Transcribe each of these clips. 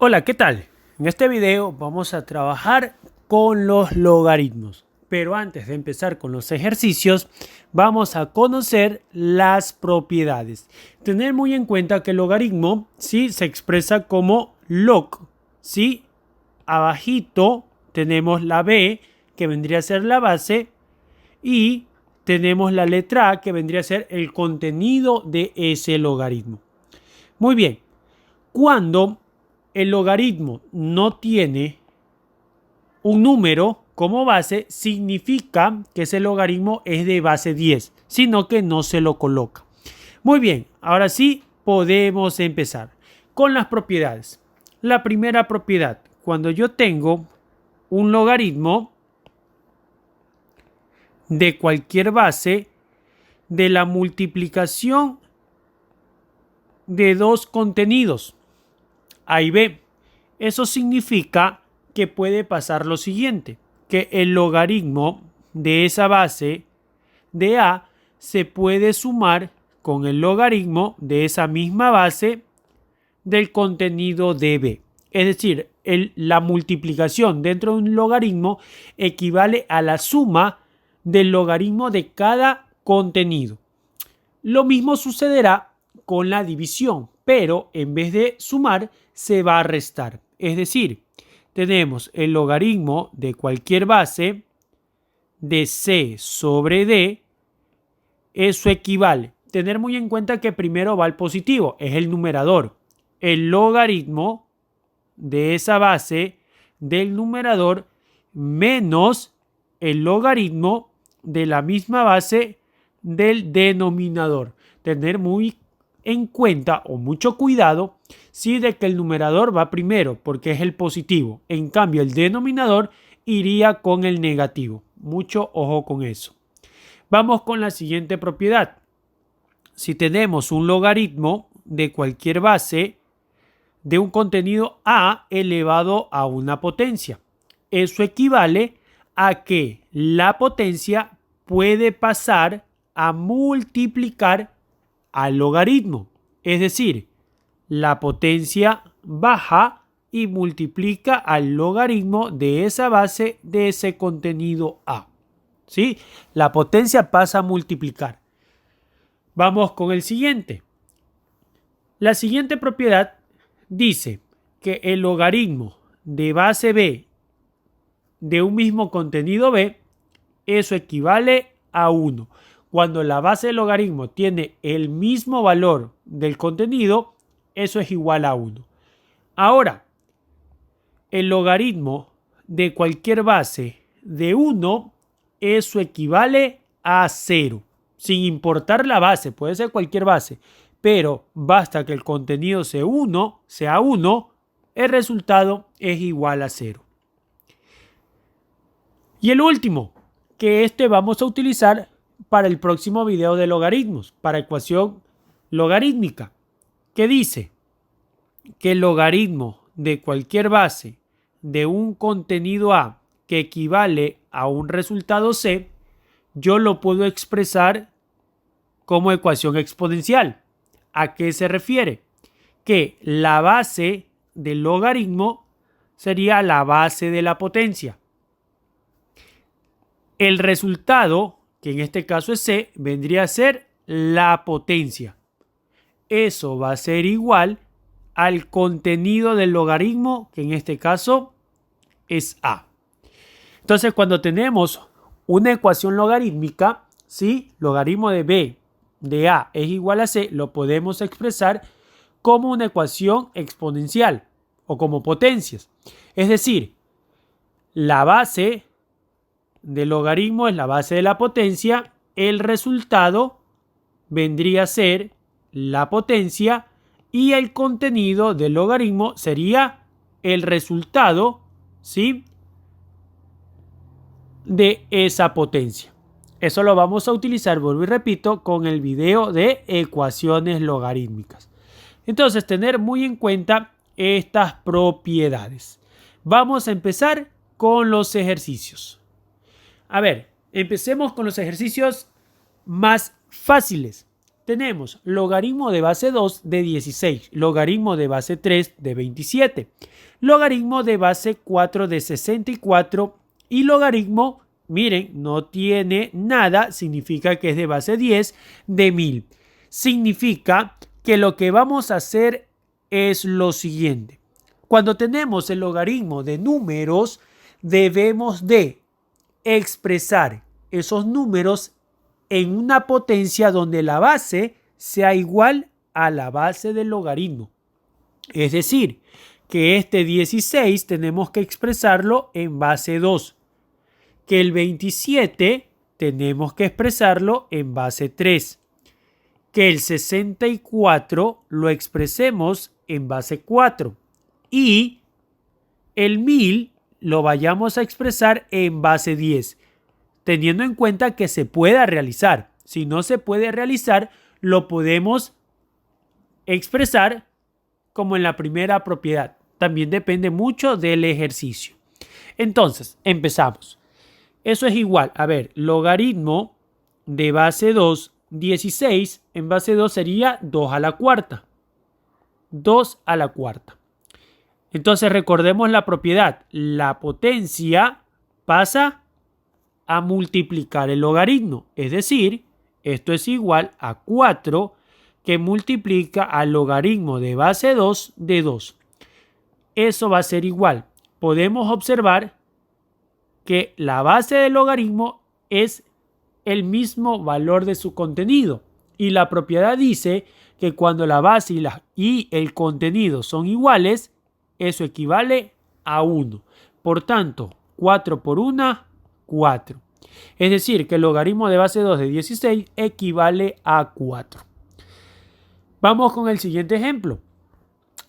Hola, ¿qué tal? En este video vamos a trabajar con los logaritmos. Pero antes de empezar con los ejercicios, vamos a conocer las propiedades. Tener muy en cuenta que el logaritmo ¿sí? Se expresa como log. ¿Sí? Abajito tenemos la b, que vendría a ser la base, y tenemos la letra a, que vendría a ser el contenido de ese logaritmo. Muy bien. Cuando el logaritmo no tiene un número como base, significa que ese logaritmo es de base 10, sino que no se lo coloca. Muy bien, ahora sí podemos empezar con las propiedades. La primera propiedad, cuando yo tengo un logaritmo de cualquier base de la multiplicación de dos contenidos, A y B. Eso significa que puede pasar lo siguiente, que el logaritmo de esa base de A se puede sumar con el logaritmo de esa misma base del contenido de B. Es decir, la multiplicación dentro de un logaritmo equivale a la suma del logaritmo de cada contenido. Lo mismo sucederá con la división, pero en vez de sumar, se va a restar. Es decir, tenemos el logaritmo de cualquier base de C sobre D. Eso equivale. Tener muy en cuenta que primero va el positivo, es el numerador. El logaritmo de esa base del numerador menos el logaritmo de la misma base del denominador. Tener muy en cuenta o mucho cuidado si de que el numerador va primero porque es el positivo. En cambio, el denominador iría con el negativo. Mucho ojo con eso. Vamos con la siguiente propiedad. Si tenemos un logaritmo de cualquier base de un contenido A elevado a una potencia, eso equivale a que la potencia puede pasar a multiplicar al logaritmo. Es decir, la potencia baja y multiplica al logaritmo de esa base de ese contenido A. ¿Sí? La potencia pasa a multiplicar. Vamos con el siguiente. La siguiente propiedad dice que el logaritmo de base B de un mismo contenido B, eso equivale a 1. Cuando la base del logaritmo tiene el mismo valor del contenido, eso es igual a 1. Ahora, el logaritmo de cualquier base de 1, eso equivale a 0. Sin importar la base, puede ser cualquier base, pero basta que el contenido sea 1, el resultado es igual a 0. Y el último, que vamos a utilizar para el próximo video de logaritmos, para ecuación logarítmica, que dice que el logaritmo de cualquier base de un contenido A que equivale a un resultado C, yo lo puedo expresar como ecuación exponencial. ¿A qué se refiere? Que la base del logaritmo sería la base de la potencia. El resultado, que en este caso es C, vendría a ser la potencia. Eso va a ser igual al contenido del logaritmo, que en este caso es A. Entonces, cuando tenemos una ecuación logarítmica, ¿sí? Logaritmo de B de A es igual a C, lo podemos expresar como una ecuación exponencial o como potencias. Es decir, la base del logaritmo es la base de la potencia, el resultado vendría a ser la potencia y el contenido del logaritmo sería el resultado, ¿sí?, de esa potencia. Eso lo vamos a utilizar, vuelvo y repito, con el video de ecuaciones logarítmicas. Entonces, tener muy en cuenta estas propiedades. Vamos a empezar con los ejercicios. A ver, empecemos con los ejercicios más fáciles. tenemos logaritmo de base 2 de 16, logaritmo de base 3 de 27, logaritmo de base 4 de 64 y logaritmo, miren, no tiene nada, significa que es de base 10 de 1000. Significa que lo que vamos a hacer es lo siguiente. Cuando tenemos el logaritmo de números, debemos de expresar esos números en una potencia donde la base sea igual a la base del logaritmo. Es decir, que este 16 tenemos que expresarlo en base 2, que el 27 tenemos que expresarlo en base 3, que el 64 lo expresemos en base 4 y el 1000 lo vayamos a expresar en base 10, teniendo en cuenta que se pueda realizar. Si no se puede realizar, lo podemos expresar como en la primera propiedad. También depende mucho del ejercicio. Entonces, empezamos. Eso es igual, a ver, logaritmo de base 2, 16 en base 2 sería 2 a la cuarta. 2 a la cuarta. Entonces recordemos la propiedad. La potencia pasa a multiplicar el logaritmo. Es decir, esto es igual a 4 que multiplica al logaritmo de base 2 de 2. Eso va a ser igual. Podemos observar que la base del logaritmo es el mismo valor de su contenido. Y la propiedad dice que cuando la base y el contenido son iguales, eso equivale a 1. Por tanto, 4 por 1, 4. Es decir, que el logaritmo de base 2 de 16 equivale a 4. Vamos con el siguiente ejemplo.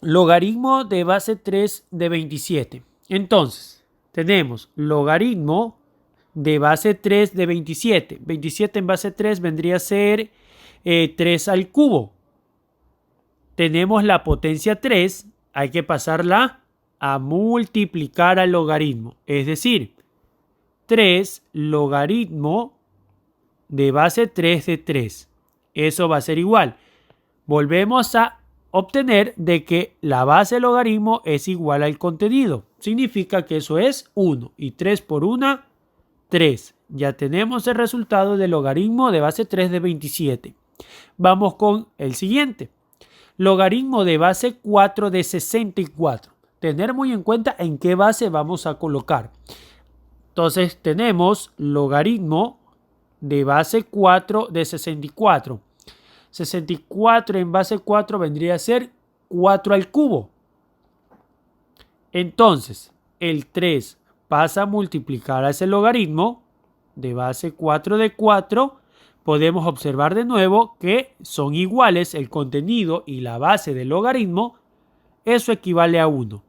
Logaritmo de base 3 de 27. Entonces, tenemos logaritmo de base 3 de 27. 27 en base 3 vendría a ser 3 al cubo. Tenemos la potencia 3, hay que pasarla a multiplicar al logaritmo. Es decir, 3 logaritmo de base 3 de 3. Eso va a ser igual. Volvemos a obtener de que la base del logaritmo es igual al contenido. Significa que eso es 1. Y 3 por 1, 3. Ya tenemos el resultado del logaritmo de base 3 de 27. Vamos con el siguiente. Logaritmo de base 4 de 64. Tener muy en cuenta en qué base vamos a colocar. Entonces tenemos logaritmo de base 4 de 64. 64 en base 4 vendría a ser 4 al cubo. Entonces, el 3 pasa a multiplicar a ese logaritmo de base 4 de 4. Podemos observar de nuevo que son iguales el contenido y la base del logaritmo. Eso equivale a 1.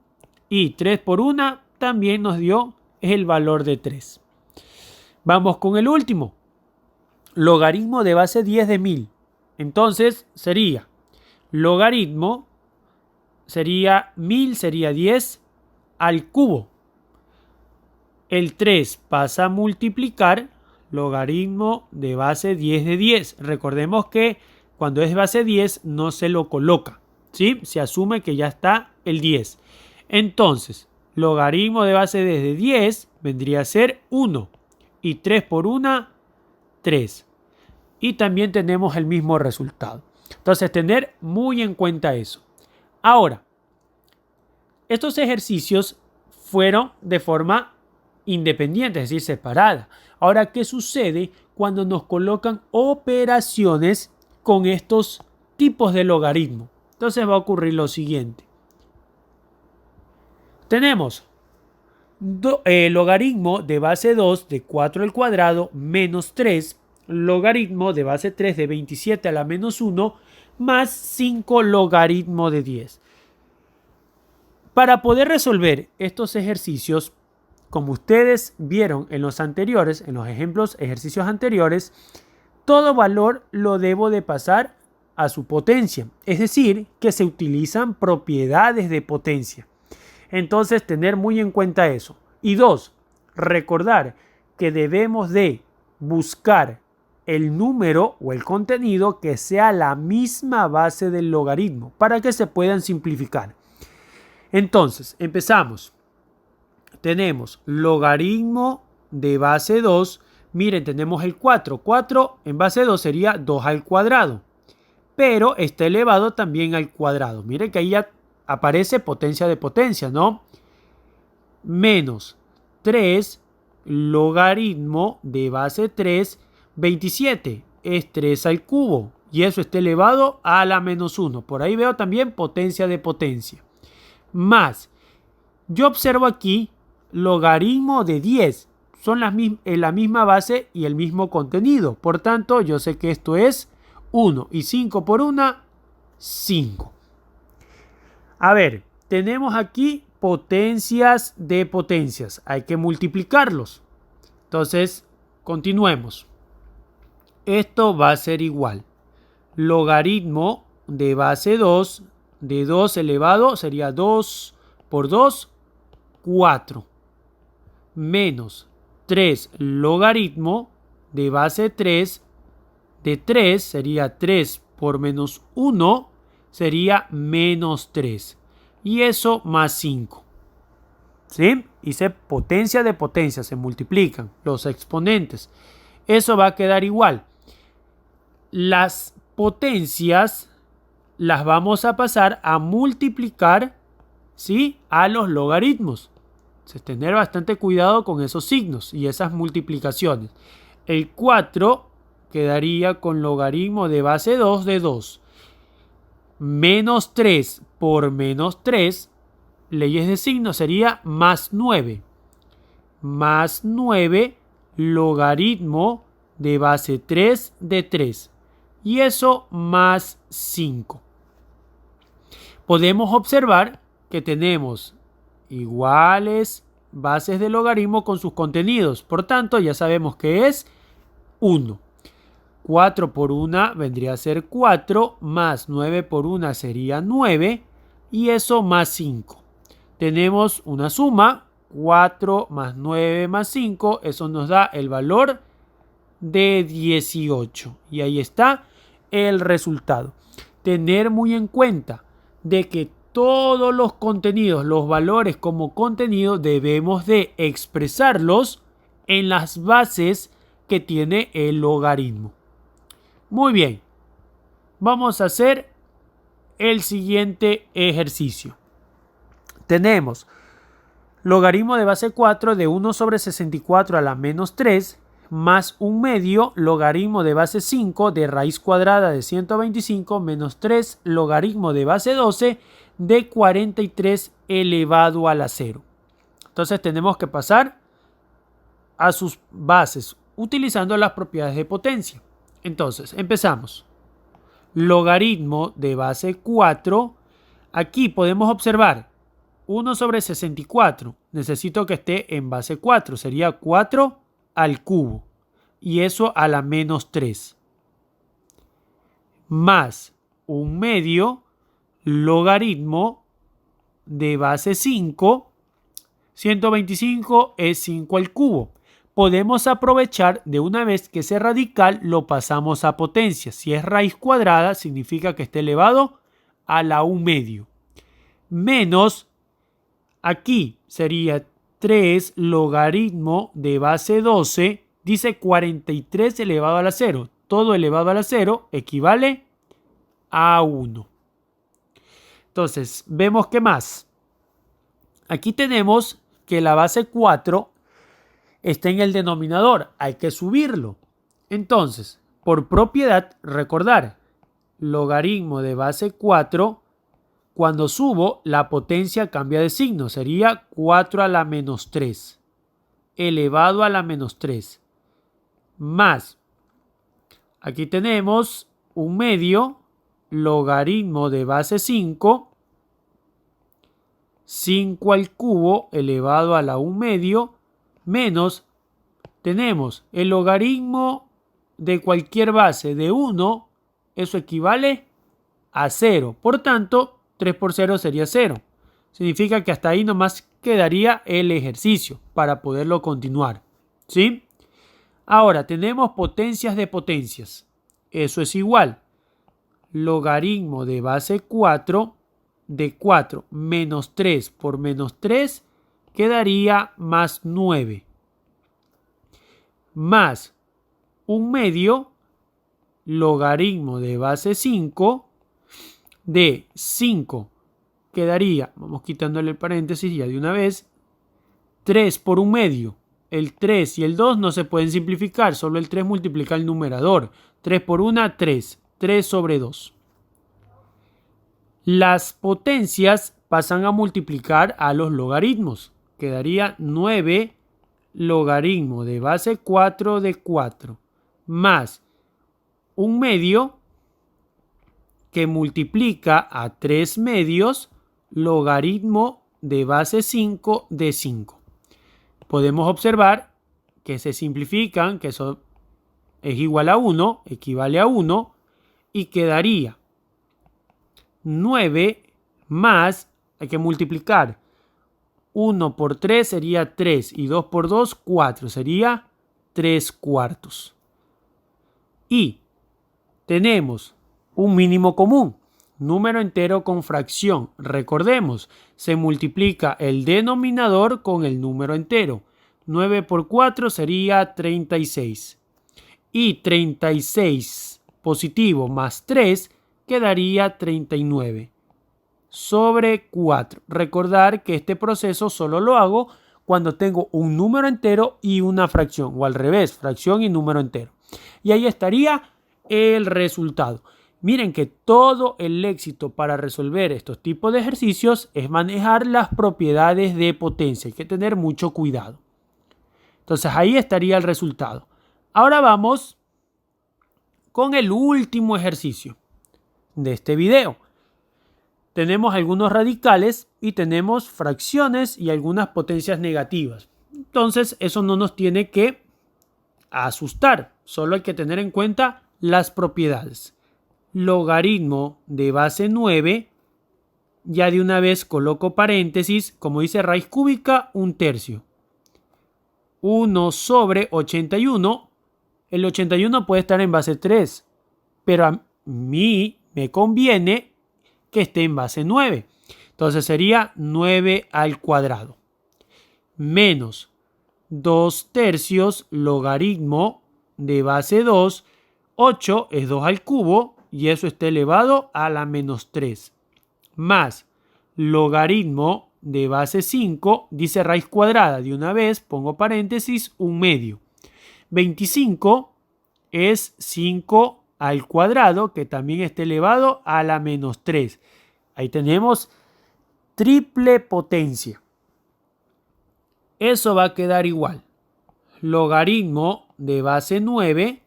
Y 3 por 1 también nos dio el valor de 3. Vamos con el último. Logaritmo de base 10 de 1000. Entonces sería logaritmo, sería 1000, sería 10 al cubo. El 3 pasa a multiplicar logaritmo de base 10 de 10. Recordemos que cuando es base 10 no se lo coloca, ¿sí? Se asume que ya está el 10. Entonces, logaritmo de base 10 de 10 vendría a ser 1. Y 3 por 1, 3. Y también tenemos el mismo resultado. Entonces, tener muy en cuenta eso. Ahora, estos ejercicios fueron de forma independiente, es decir, separada. Ahora, ¿qué sucede cuando nos colocan operaciones con estos tipos de logaritmo? Entonces va a ocurrir lo siguiente. Tenemos logaritmo de base 2 de 4 al cuadrado menos 3, logaritmo de base 3 de 27 a la menos 1, más 5 logaritmo de 10. Para poder resolver estos ejercicios, como ustedes vieron en los anteriores, en los ejercicios anteriores, todo valor lo debo de pasar a su potencia. Es decir, que se utilizan propiedades de potencia. Entonces, tener muy en cuenta eso. Y 2, recordar que debemos de buscar el número o el contenido que sea la misma base del logaritmo para que se puedan simplificar. Entonces, empezamos. Tenemos logaritmo de base 2. Miren, tenemos el 4. 4 en base 2 sería 2 al cuadrado. Pero está elevado también al cuadrado. Miren que ahí ya aparece potencia de potencia, ¿no? Menos 3 logaritmo de base 3, 27. Es 3 al cubo. Y eso está elevado a la menos 1. Por ahí veo también potencia de potencia. Más, yo observo aquí logaritmo de 10. Son la misma base y el mismo contenido. Por tanto, yo sé que esto es 1. Y 5 por 1, 5. A ver, tenemos aquí potencias de potencias. Hay que multiplicarlos. Entonces, continuemos. Esto va a ser igual. Logaritmo de base 2, de 2 elevado, sería 2 por 2, 4. Menos 3 logaritmo de base 3, de 3 sería 3 por menos 1, sería menos 3. Y eso más 5. ¿Sí? Hice potencia de potencia, se multiplican los exponentes. Eso va a quedar igual. Las potencias las vamos a pasar a multiplicar, ¿sí?, a los logaritmos. Entonces, tener bastante cuidado con esos signos y esas multiplicaciones. El 4 quedaría con logaritmo de base 2 de 2. Menos 3 por menos 3, leyes de signo, sería más 9. Más 9 logaritmo de base 3 de 3. Y eso más 5. Podemos observar que tenemos iguales bases de logaritmo con sus contenidos. Por tanto, ya sabemos que es 1. 4 por 1 vendría a ser 4, más 9 por 1 sería 9, y eso más 5. Tenemos una suma, 4 más 9 más 5, eso nos da el valor de 18. Y ahí está el resultado. Tener muy en cuenta de que todos los contenidos, los valores como contenido, debemos de expresarlos en las bases que tiene el logaritmo. Muy bien, vamos a hacer el siguiente ejercicio. Tenemos logaritmo de base 4 de 1 sobre 64 a la menos 3 más 1 medio logaritmo de base 5 de raíz cuadrada de 125 menos 3 logaritmo de base 12 de 43 elevado a la 0. Entonces tenemos que pasar a sus bases utilizando las propiedades de potencia. Entonces empezamos. Logaritmo de base 4. Aquí podemos observar 1 sobre 64. Necesito que esté en base 4. Sería 4 al cubo. Y eso a la menos 3. Más 1 medio logaritmo de base 5. 125 es 5 al cubo. Podemos aprovechar de una vez que ese radical lo pasamos a potencia. Si es raíz cuadrada, significa que esté elevado a la 1 medio. Menos, aquí sería 3 logaritmo de base 12. Dice 43 elevado a la 0. Todo elevado a la 0 equivale a 1. Entonces, vemos que más. Aquí tenemos que la base 4 está en el denominador, hay que subirlo. Entonces, por propiedad, recordar, logaritmo de base 4, cuando subo, la potencia cambia de signo, sería 4 a la menos 3, elevado a la menos 3, más, aquí tenemos 1 medio, logaritmo de base 5, 5 al cubo elevado a la 1 medio, menos, tenemos el logaritmo de cualquier base de 1, eso equivale a 0. Por tanto, 3 por 0 sería 0. Significa que hasta ahí nomás quedaría el ejercicio para poderlo continuar. ¿Sí? Ahora tenemos potencias de potencias. Eso es igual. Logaritmo de base 4 de 4 menos 3 por menos 3 quedaría más 9. Más 1/2 logaritmo de base 5 de 5 quedaría, vamos quitándole el paréntesis ya de una vez, 3 por 1/2. El 3 y el 2 no se pueden simplificar, solo el 3 multiplica el numerador. 3 por 1, 3. 3 sobre 2. Las potencias pasan a multiplicar a los logaritmos. Quedaría 9 logaritmo de base 4 de 4 más 1/2 que multiplica a 3 medios logaritmo de base 5 de 5. Podemos observar que se simplifican, que eso es igual a 1, equivale a 1, y quedaría 9 más, hay que multiplicar, 1 por 3 sería 3 y 2 por 2, 4, sería 3 cuartos. Y tenemos un mínimo común, número entero con fracción. Recordemos, se multiplica el denominador con el número entero. 9 por 4 sería 36. Y 36 positivo más 3 quedaría 39 sobre 4. Recordar que este proceso solo lo hago cuando tengo un número entero y una fracción, o al revés, fracción y número entero. Y ahí estaría el resultado. Miren que todo el éxito para resolver estos tipos de ejercicios es manejar las propiedades de potencia. Hay que tener mucho cuidado. Entonces ahí estaría el resultado. Ahora vamos con el último ejercicio de este video. Tenemos algunos radicales y tenemos fracciones y algunas potencias negativas. Entonces eso no nos tiene que asustar. Solo hay que tener en cuenta las propiedades. Logaritmo de base 9, ya de una vez coloco paréntesis, como dice raíz cúbica, 1/3. 1 sobre 81, el 81 puede estar en base 3, pero a mí me conviene que esté en base 9. Entonces sería 9 al cuadrado. Menos 2/3 logaritmo de base 2, 8 es 2 al cubo y eso está elevado a la menos 3. Más logaritmo de base 5, dice raíz cuadrada, de una vez pongo paréntesis, 1/2. 25 es 5 al cuadrado, que también está elevado a la menos 3. Ahí tenemos triple potencia. Eso va a quedar igual. Logaritmo de base 9.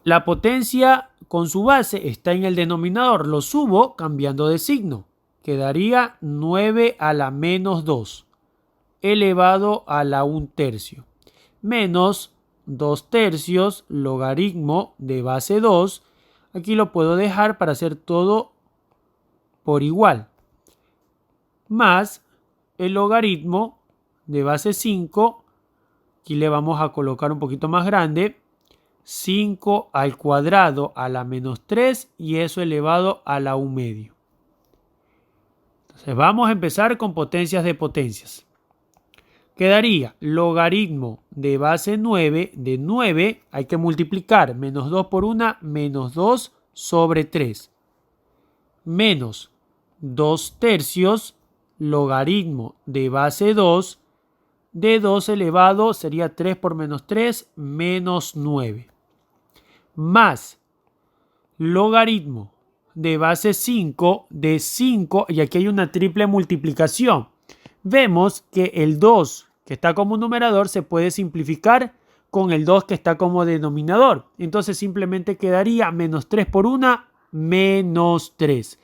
La potencia con su base está en el denominador. Lo subo cambiando de signo. Quedaría 9 a la menos 2 elevado a la 1/3. Menos 2/3 logaritmo de base 2. Aquí lo puedo dejar para hacer todo por igual. Más el logaritmo de base 5. Aquí le vamos a colocar un poquito más grande. 5 al cuadrado a la menos 3 y eso elevado a la 1/2. Entonces vamos a empezar con potencias de potencias. Quedaría logaritmo de base 9 de 9, hay que multiplicar, menos 2 por 1, menos 2 sobre 3. Menos 2/3 logaritmo de base 2 de 2 elevado, sería 3 por menos 3, menos 9. Más logaritmo de base 5 de 5, y aquí hay una triple multiplicación. Vemos que el 2 que está como numerador se puede simplificar con el 2 que está como denominador. Entonces simplemente quedaría menos 3 por 1, menos 3.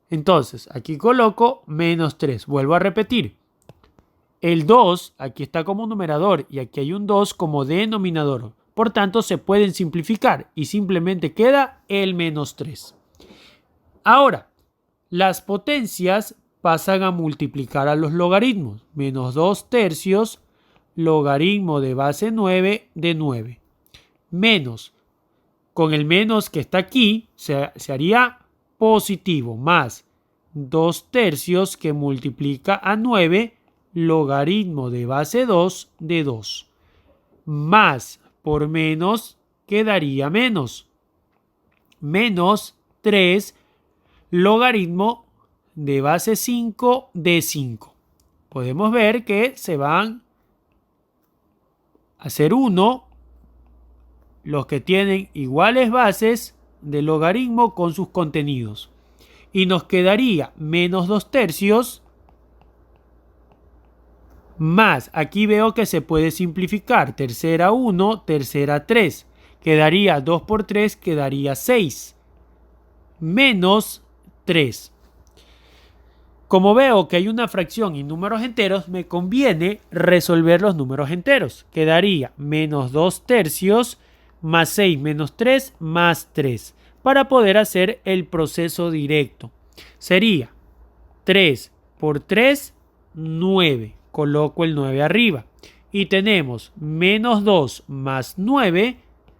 Entonces aquí coloco menos 3. Vuelvo a repetir. El 2 aquí está como numerador y aquí hay un 2 como denominador. Por tanto, se pueden simplificar y simplemente queda el menos 3. Ahora, las potencias pasan a multiplicar a los logaritmos. Menos 2/3 logaritmo de base 9 de 9. Menos, con el menos que está aquí, se haría positivo, más 2/3 que multiplica a 9, logaritmo de base 2 de 2. Más por menos quedaría menos. Menos 3, logaritmo de base 5 de 5. Podemos ver que se van a hacer 1 los que tienen iguales bases de logaritmo con sus contenidos. Y nos quedaría menos 2/3 más, aquí veo que se puede simplificar, tercera 1, tercera 3. Quedaría 2 por 3, quedaría 6. Menos 3. Como veo que hay una fracción y números enteros, me conviene resolver los números enteros. Quedaría menos 2/3 más 6 menos 3 más 3 para poder hacer el proceso directo. Sería 3 por 3, 9. Coloco el 9 arriba. Y tenemos menos 2 más 9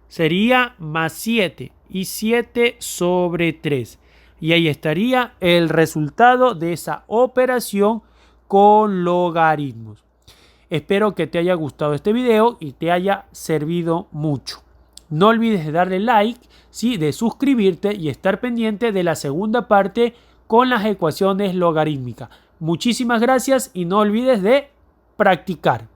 sería más 7. Y 7 sobre 3. Y ahí estaría el resultado de esa operación con logaritmos. Espero que te haya gustado este video y te haya servido mucho. No olvides de darle like, ¿sí? De suscribirte y estar pendiente de la segunda parte con las ecuaciones logarítmicas. Muchísimas gracias y no olvides de practicar.